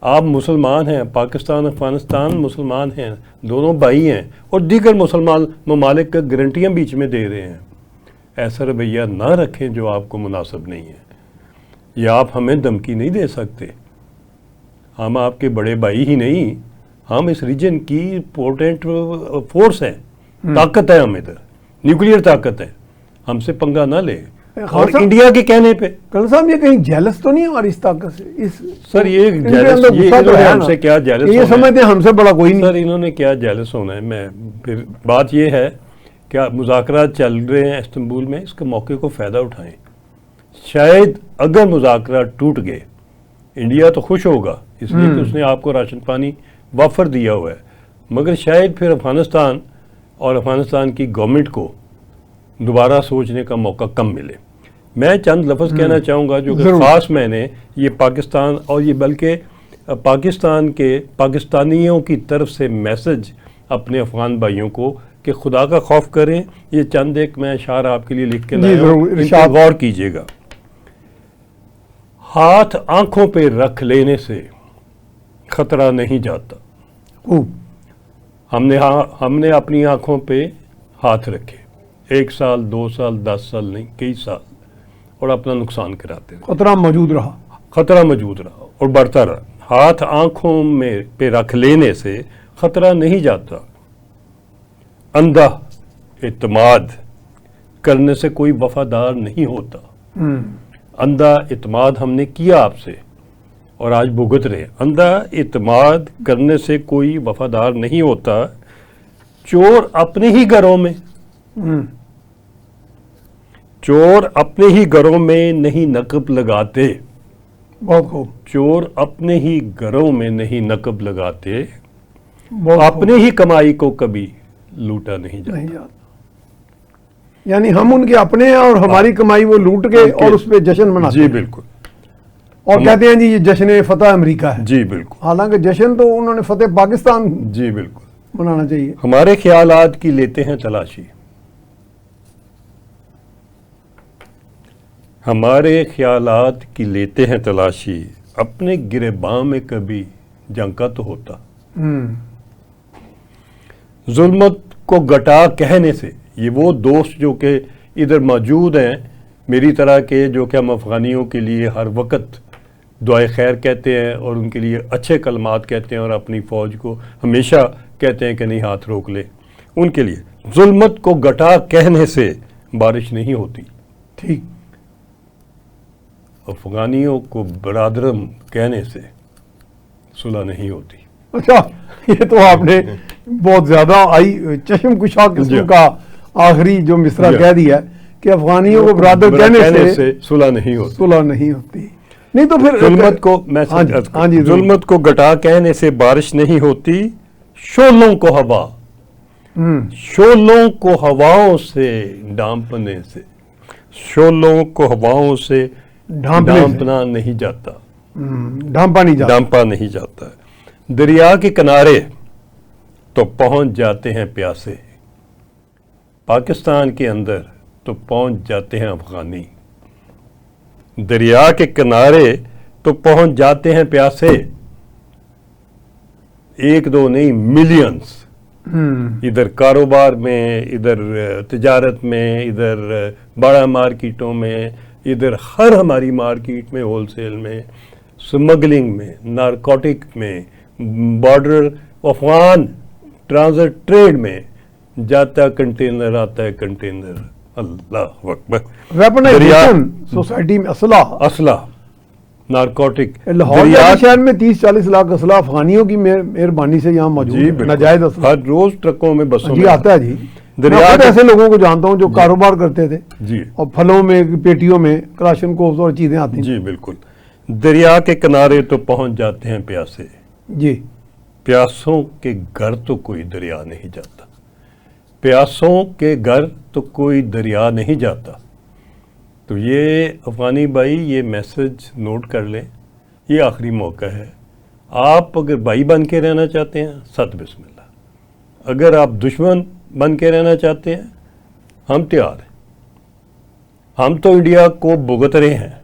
آپ مسلمان ہیں، پاکستان افغانستان مسلمان ہیں، دونوں بھائی ہیں، اور دیگر مسلمان ممالک کا گارنٹیاں بیچ میں دے رہے ہیں. ایسا رویہ نہ رکھیں جو آپ کو مناسب نہیں ہے. یا آپ ہمیں دھمکی نہیں دے سکتے. ہم آپ کے بڑے بھائی ہی نہیں، ہم اس ریجن کی پورٹنٹ فورس ہیں، طاقت ہے. ہم ادھر نیوکلیئر طاقت ہے. ہم سے پنگا نہ لے. اور انڈیا کے کہنے پہ کرنل صاحب یہ کہیں جیلس تو نہیں ہماری اس طاقت سے؟ سر یہ ہم سے کیا جیلس، یہ سمجھتے ہیں ہم سے بڑا کوئی نہیں. سر انہوں نے کیا جیلس ہونا ہے. میں پھر بات یہ ہے کہ مذاکرات چل رہے ہیں استنبول میں، اس کے موقع کو فائدہ اٹھائیں. شاید اگر مذاکرات ٹوٹ گئے، انڈیا تو خوش ہوگا اس لیے کہ اس نے آپ کو راشن پانی وافر دیا ہوا ہے، مگر شاید پھر افغانستان اور افغانستان کی گورنمنٹ کو دوبارہ سوچنے کا موقع کم ملے. میں چند لفظ کہنا چاہوں گا جو کہ خاص میں نے یہ پاکستان اور یہ بلکہ پاکستان کے پاکستانیوں کی طرف سے میسج اپنے افغان بھائیوں کو کہ خدا کا خوف کریں. یہ چند ایک میں اشعار آپ کے لیے لکھ کے لایا ہوں، ان پر غور کیجیے گا. ہاتھ آنکھوں پہ رکھ لینے سے خطرہ نہیں جاتا. ہم نے اپنی آنکھوں پہ ہاتھ رکھے، 1 سال 2 سال 10 سال نہیں، کئی سال، اور اپنا نقصان کراتے رہے. خطرہ موجود رہا اور بڑھتا رہا. ہاتھ آنکھوں میں پہ رکھ لینے سے خطرہ نہیں جاتا. اندھا اعتماد کرنے سے کوئی وفادار نہیں ہوتا. اندھا اعتماد ہم نے کیا آپ سے اور آج بھگت رہے. اندھا اعتماد کرنے سے کوئی وفادار نہیں ہوتا. چور اپنے ہی گھروں میں نہیں نقب لگاتے. بہت خوب. چور اپنے ہی گھروں میں نہیں نقب لگاتے. اپنے ہی کمائی کو کبھی لوٹا نہیں جاتا. یعنی ہم ان کے اپنے ہیں اور ہماری کمائی وہ لوٹ کے اور اس پہ جشن مناتے ہیں. جی بالکل. اور کہتے ہیں جی یہ جشن فتح امریکہ ہے. جی بالکل. حالانکہ جشن تو انہوں نے فتح پاکستان جی بالکل منانا چاہیے. ہمارے خیالات کی لیتے ہیں تلاشی. ہمارے خیالات کی لیتے ہیں تلاشی. اپنے گریباں میں کبھی جھنکا تو ہوتا. ظلمت کو گٹا کہنے سے، یہ وہ دوست جو کہ ادھر موجود ہیں میری طرح کے، جو کہ ہم افغانیوں کے لیے ہر وقت دعائے خیر کہتے ہیں اور ان کے لیے اچھے کلمات کہتے ہیں اور اپنی فوج کو ہمیشہ کہتے ہیں کہ نہیں ہاتھ روک لے. ان کے لیے ظلمت کو گٹا کہنے سے بارش نہیں ہوتی. ٹھیک. افغانیوں کو برادرم کہنے سے صلح نہیں ہوتی. اچھا، یہ تو آپ نے بہت زیادہ چشم کشا قسم کا آخری جو مصرع کہہ دیا کہ افغانیوں کو برادر کہنے سے صلح نہیں ہوتی. نہیں تو پھر ظلمت کو گٹا کہنے سے بارش نہیں ہوتی. شعلوں کو ہواؤں سے ڈھانپنے سے، شعلوں کو ہواؤں سے ڈھانپنا نہیں جاتا. ڈھانپا نہیں جاتا. دریا کے کنارے تو پہنچ جاتے ہیں پیاسے. پاکستان کے اندر تو پہنچ جاتے ہیں افغانی. دریا کے کنارے تو پہنچ جاتے ہیں پیاسے. 1 2 نہیں، ملینز. ادھر کاروبار میں، ادھر تجارت میں، ادھر بڑا مارکیٹوں میں، ادھر ہر ہماری مارکیٹ میں، ہول سیل میں، سمگلنگ میں، نارکوٹک میں، بارڈر افغان ٹرانزٹ ٹریڈ میں جاتا ہے کنٹینر، آتا ہے کنٹینر. اللہ اکبر. ویپنائزیشن سوسائٹی میں اسلحہ، نارکوٹک. لاہور شہر میں 30-40 لاکھ اسلحہ افغانیوں کی مہربانی سے یہاں موجود ہے. ناجائز اسلحہ ہر روز ٹرکوں میں، بسوں میں آتا ہے. جی میں ایسے لوگوں کو جانتا ہوں جو کاروبار کرتے تھے جی، اور پھلوں میں، پیٹیوں میں کلاشن کوفز اور چیزیں آتی ہیں. جی بالکل. دریا کے کنارے تو پہنچ جاتے ہیں پیاسے. جی. پیاسوں کے گھر تو کوئی دریا نہیں جاتا. پیاسوں کے گھر تو کوئی دریا نہیں جاتا. تو یہ افغانی بھائی یہ میسج نوٹ کر لیں. یہ آخری موقع ہے. آپ اگر بھائی بن کے رہنا چاہتے ہیں، ست بسم اللہ. اگر آپ دشمن بن کے رہنا چاہتے ہیں، ہم تیار ہیں. ہم تو انڈیا کو بھگت رہے ہیں.